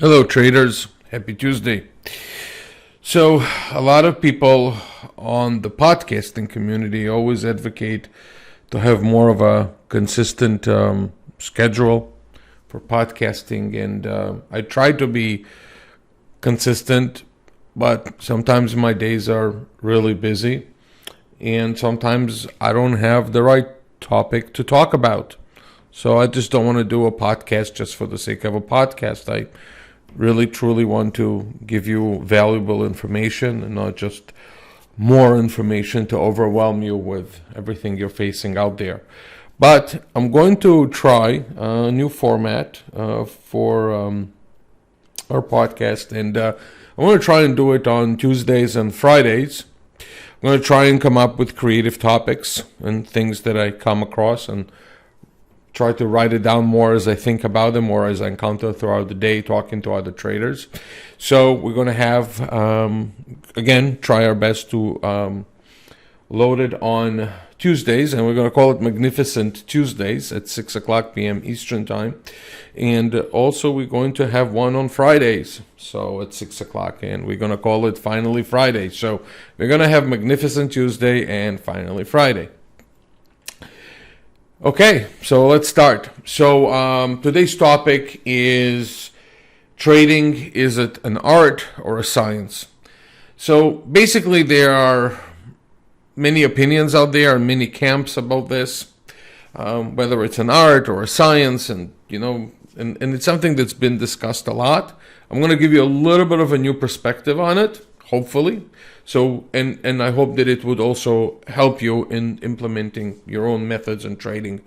Hello, traders. Happy Tuesday. So, a lot of people on the podcasting community always advocate to have more of a consistent schedule for podcasting, and I try to be consistent, but sometimes my days are really busy, and sometimes I don't have the right topic to talk about. So, I just don't want to do a podcast just for the sake of a podcast. I really truly want to give you valuable information and not just more information to overwhelm you with everything you're facing out there. But I'm going to try a new format for our podcast, and I want to try and do it on Tuesdays and Fridays. I'm going to try and come up with creative topics and things that I come across and try to write it down more as I think about them or as I encounter throughout the day talking to other traders. So we're going to have, again, try our best to load it on Tuesdays, and we're going to call it Magnificent Tuesdays at 6 o'clock p.m. Eastern Time. And also we're going to have one on Fridays, so at 6 o'clock, and we're going to call it Finally Friday. So we're going to have Magnificent Tuesday and Finally Friday. Okay, so let's start. So today's topic is trading. Is it an art or a science? So basically there are many opinions out there and many camps about this, whether it's an art or a science, and it's something that's been discussed a lot. I'm going to give you a little bit of a new perspective on it, hopefully. So, and I hope that it would also help you in implementing your own methods and trading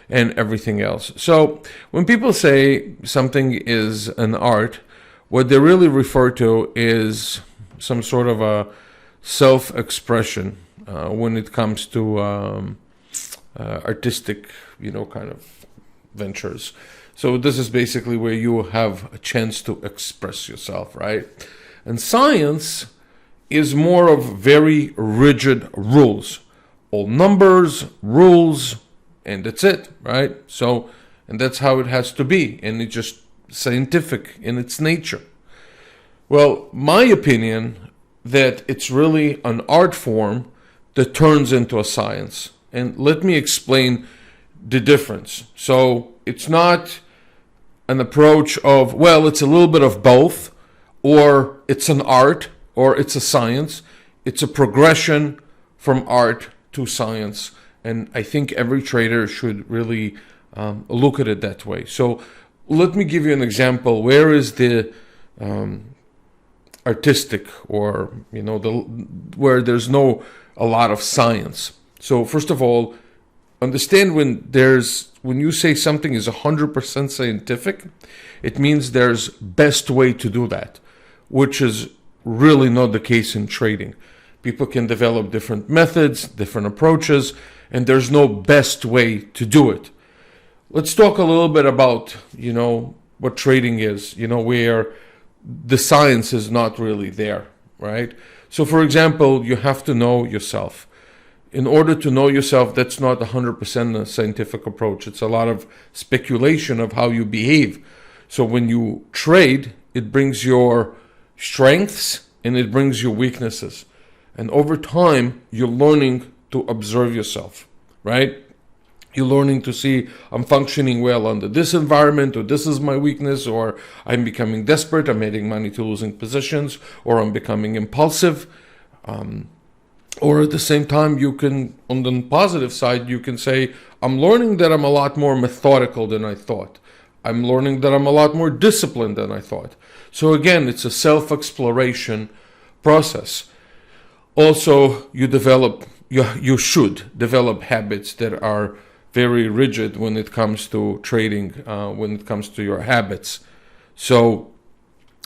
and everything else. So when people say something is an art, what they really refer to is some sort of a self-expression when it comes to artistic, kind of ventures. So this is basically where you have a chance to express yourself, right? And science is more of very rigid rules. All numbers, rules, and that's it, right? So, and that's how it has to be, and it's just scientific in its nature. Well, my opinion that it's really an art form that turns into a science. And let me explain the difference. So, it's not an approach of, well, it's a little bit of both, or it's an art, or it's a science. It's a progression from art to science. And I think every trader should really look at it that way. So let me give you an example. Where is the artistic, or, where there's a lot of science? So first of all, understand when you say something is 100% scientific, it means there's best way to do that, which is really not the case in trading. People can develop different methods, different approaches, and there's no best way to do it. Let's talk a little bit about, what trading is, where the science is not really there, right? So for example, you have to know yourself. In order to know yourself, that's not 100% a scientific approach. It's a lot of speculation of how you behave. So when you trade, it brings your strengths and it brings you weaknesses, and over time you're learning to observe yourself, right? You're learning to see, I'm functioning well under this environment, or this is my weakness, or I'm becoming desperate, I'm adding money to losing positions, or I'm becoming impulsive, or at the same time you can, on the positive side, you can say, I'm learning that I'm a lot more methodical than I thought. I'm learning that I'm a lot more disciplined than I thought. So again, it's a self-exploration process. Also, you should develop habits that are very rigid when it comes to trading, when it comes to your habits. So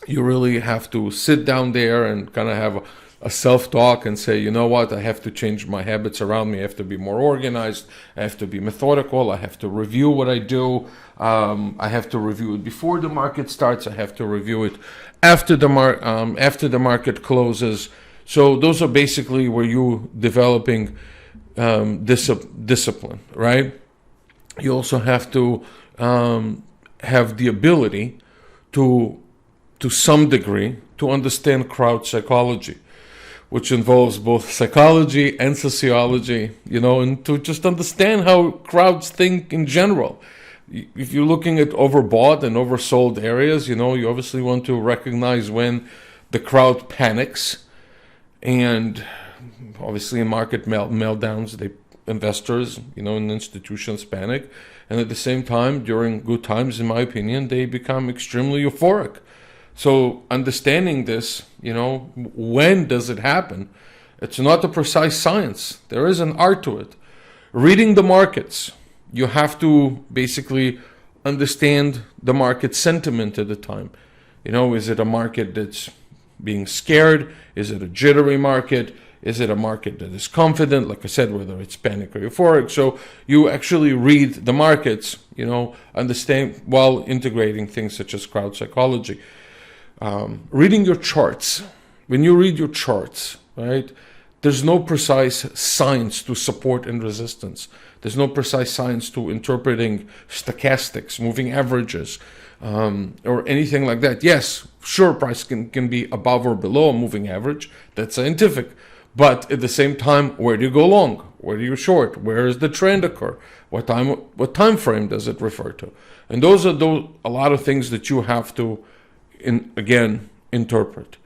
you really have to sit down there and kind of have a self-talk and say, you know what, I have to change my habits around me. I have to be more organized. I have to be methodical. I have to review what I do. I have to review it before the market starts. I have to review it after the market closes. So those are basically where you developing discipline, right? You also have to have the ability to to some degree, to understand crowd psychology, which involves both psychology and sociology, and to just understand how crowds think in general. If you're looking at overbought and oversold areas, you obviously want to recognize when the crowd panics. And obviously in market meltdowns, investors, and institutions panic. And at the same time, during good times, in my opinion, they become extremely euphoric. So understanding this, when does it happen? It's not a precise science. There is an art to it. Reading the markets, you have to basically understand the market sentiment at the time. Is it a market that's being scared? Is it a jittery market? Is it a market that is confident? Like I said, whether it's panic or euphoric. So you actually read the markets, understand while integrating things such as crowd psychology. Reading your charts. When you read your charts, right, there's no precise science to support and resistance. There's no precise science to interpreting stochastics, moving averages, or anything like that. Yes, sure, price can be above or below a moving average. That's scientific. But at the same time, where do you go long? Where do you short? Where does the trend occur? What time frame does it refer to? And those are a lot of things that you have to, interpret.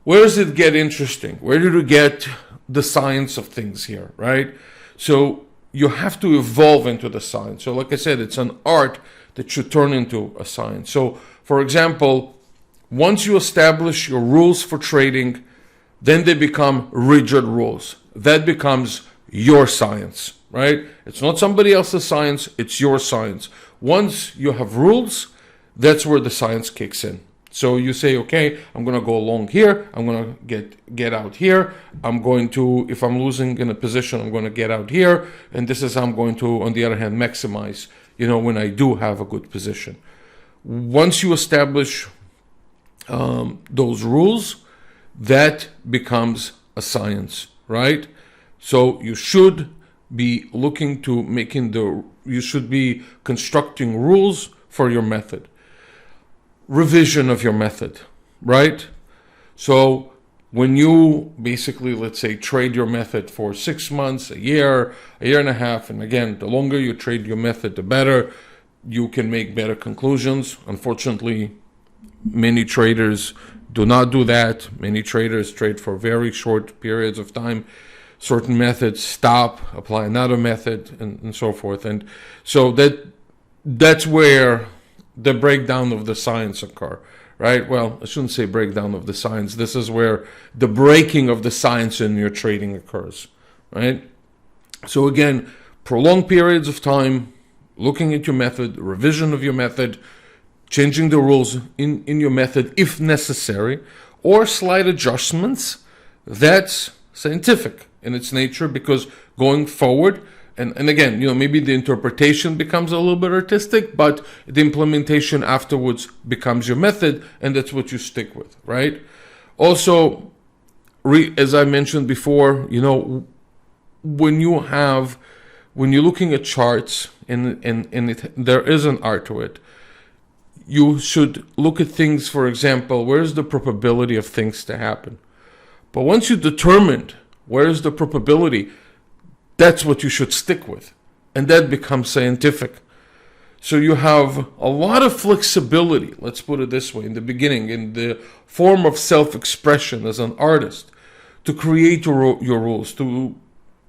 Where does it get interesting? Where do you get the science of things here, right? So you have to evolve into the science. So like I said, it's an art that should turn into a science. So for example, once you establish your rules for trading, then they become rigid rules. That becomes your science, right? It's not somebody else's science, it's your science. Once you have rules, that's where the science kicks in. So you say, okay, I'm going to go long here. I'm going to get out here. I'm going to, if I'm losing in a position, I'm going to get out here. And this is how I'm going to, on the other hand, maximize, when I do have a good position. Once you establish those rules, that becomes a science, right? So you should be looking to you should be constructing rules for your method. Revision of your method, right? So when you basically, let's say, trade your method for 6 months, a year and a half, and again, the longer you trade your method, the better you can make better conclusions. Unfortunately, many traders do not do that. Many traders trade for very short periods of time. Certain methods stop, apply another method, and so forth. And so that's where the breakdown of the science occur, right? Well, I shouldn't say breakdown of the science. This is where the breaking of the science in your trading occurs, right? So again, prolonged periods of time, looking at your method, revision of your method, changing the rules in your method if necessary, or slight adjustments. That's scientific in its nature, because going forward, and again, maybe the interpretation becomes a little bit artistic, but the implementation afterwards becomes your method, and that's what you stick with, right? Also, as I mentioned before, when you're looking at charts and there is an art to it, you should look at things, for example, where's the probability of things to happen? But once you determined where's the probability, that's what you should stick with. And that becomes scientific. So you have a lot of flexibility, let's put it this way, in the beginning, in the form of self-expression as an artist, to create your rules.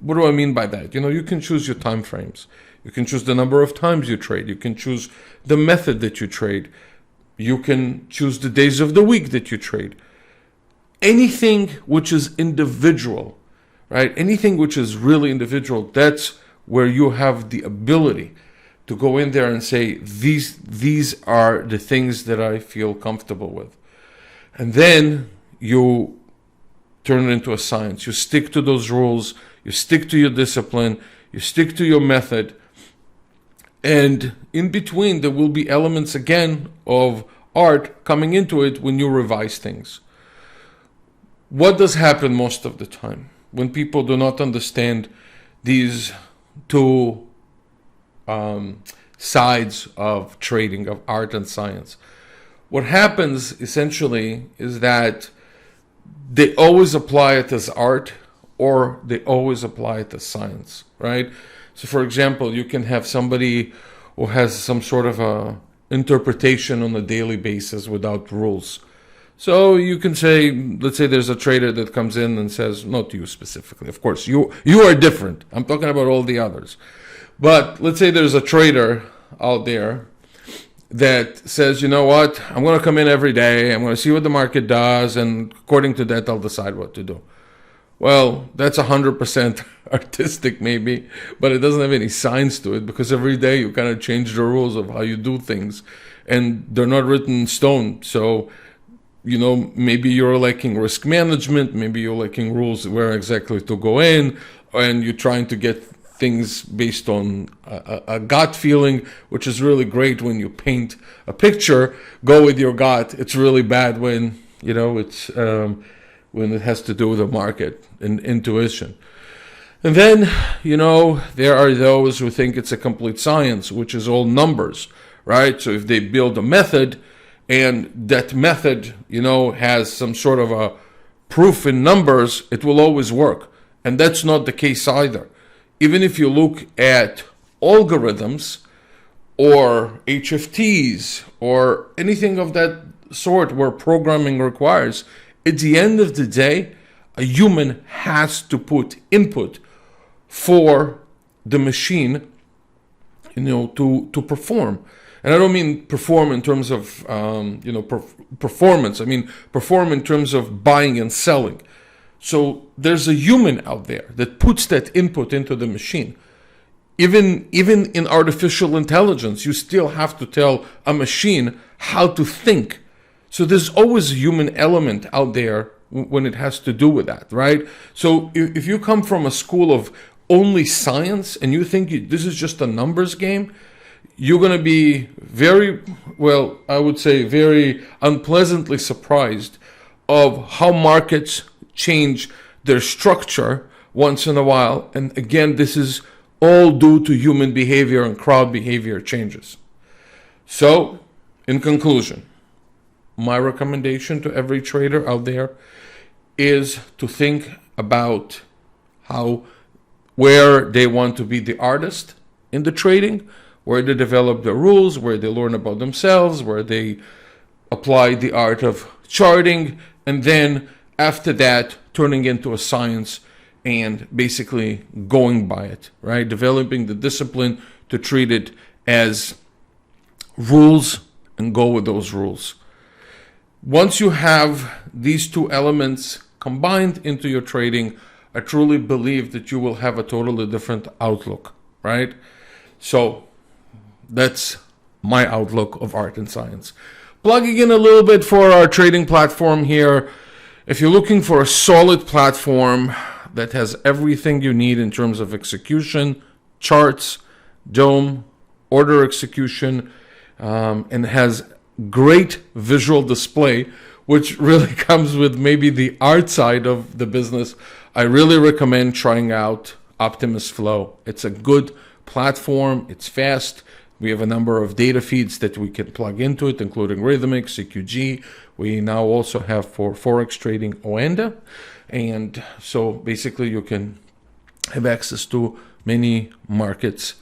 What do I mean by that? You can choose your time frames. You can choose the number of times you trade. You can choose the method that you trade. You can choose the days of the week that you trade. Anything which is individual, right? Anything which is really individual, that's where you have the ability to go in there and say, these are the things that I feel comfortable with. And then you turn it into a science. You stick to those rules. You stick to your discipline. You stick to your method. And in between, there will be elements, again, of art coming into it when you revise things. What does happen most of the time when people do not understand these two sides of trading, of art and science? what happens essentially is that they always apply it as art or they always apply it as science, right? So for example, you can have somebody who has some sort of a interpretation on a daily basis without rules. So you can say, let's say there's a trader that comes in and says, not you specifically, of course, you are different. I'm talking about all the others. But let's say there's a trader out there that says, you know what, I'm going to come in every day, I'm going to see what the market does, and according to that, I'll decide what to do. Well, that's 100% artistic maybe, but it doesn't have any science to it, because every day you kind of change the rules of how you do things, and they're not written in stone. So, you know, maybe you're lacking risk management, maybe you're lacking rules where exactly to go in, and you're trying to get things based on a gut feeling, which is really great when you paint a picture. Go with your gut. It's really bad when, you know, it's when it has to do with the market and intuition. And then, you know, there are those who think it's a complete science, which is all numbers, right? So if they build a method and that method, you know, has some sort of a proof in numbers, it will always work. And that's not the case either. Even if you look at algorithms or HFTs or anything of that sort where programming requires, at the end of the day, a human has to put input for the machine, you know, to perform. And I don't mean perform in terms of, you know, performance. I mean perform in terms of buying and selling. So there's a human out there that puts that input into the machine. Even in artificial intelligence, you still have to tell a machine how to think. So there's always a human element out there when it has to do with that, right? So if you come from a school of only science and you think this is just a numbers game, you're going to be very, well, I would say very unpleasantly surprised of how markets change their structure once in a while. And again, this is all due to human behavior and crowd behavior changes. So, in conclusion, my recommendation to every trader out there is to think about where they want to be the artist in the trading, where they develop their rules, where they learn about themselves, where they apply the art of charting, and then after that, turning into a science and basically going by it, right? Developing the discipline to treat it as rules and go with those rules. Once you have these two elements combined into your trading, I truly believe that you will have a totally different outlook, right? So that's my outlook of art and science. Plugging in a little bit for our trading platform here. If you're looking for a solid platform that has everything you need in terms of execution, charts, DOM, order execution, and has great visual display, which really comes with maybe the art side of the business, I really recommend trying out Optimus Flow. It's a good platform. It's fast. We have a number of data feeds that we can plug into it, including Rhythmic, CQG. We now also have for Forex trading Oanda. And so basically you can have access to many markets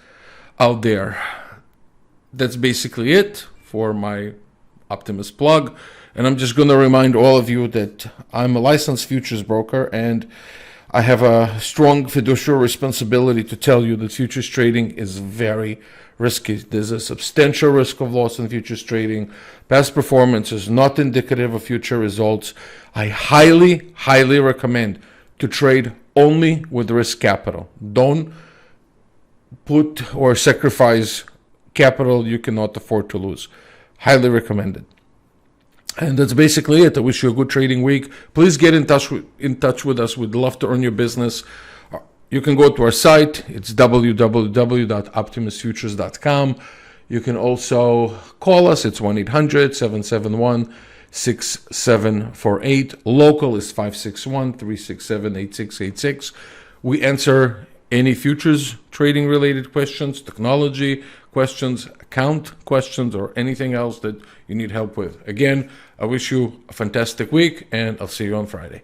out there. That's basically it for my Optimus plug. And I'm just going to remind all of you that I'm a licensed futures broker and I have a strong fiduciary responsibility to tell you that futures trading is very risky. There's a substantial risk of loss in futures trading. Past performance is not indicative of future results. I highly, highly recommend to trade only with risk capital. Don't put or sacrifice capital you cannot afford to lose. Highly recommended. And that's basically it. I wish you a good trading week. Please get in touch with us. We'd love to earn your business. You can go to our site. It's www.optimusfutures.com. You can also call us. It's 1-800-771-6748. Local is 561-367-8686. We answer any futures trading related questions, technology questions, account questions, or anything else that you need help with. Again, I wish you a fantastic week, and I'll see you on Friday.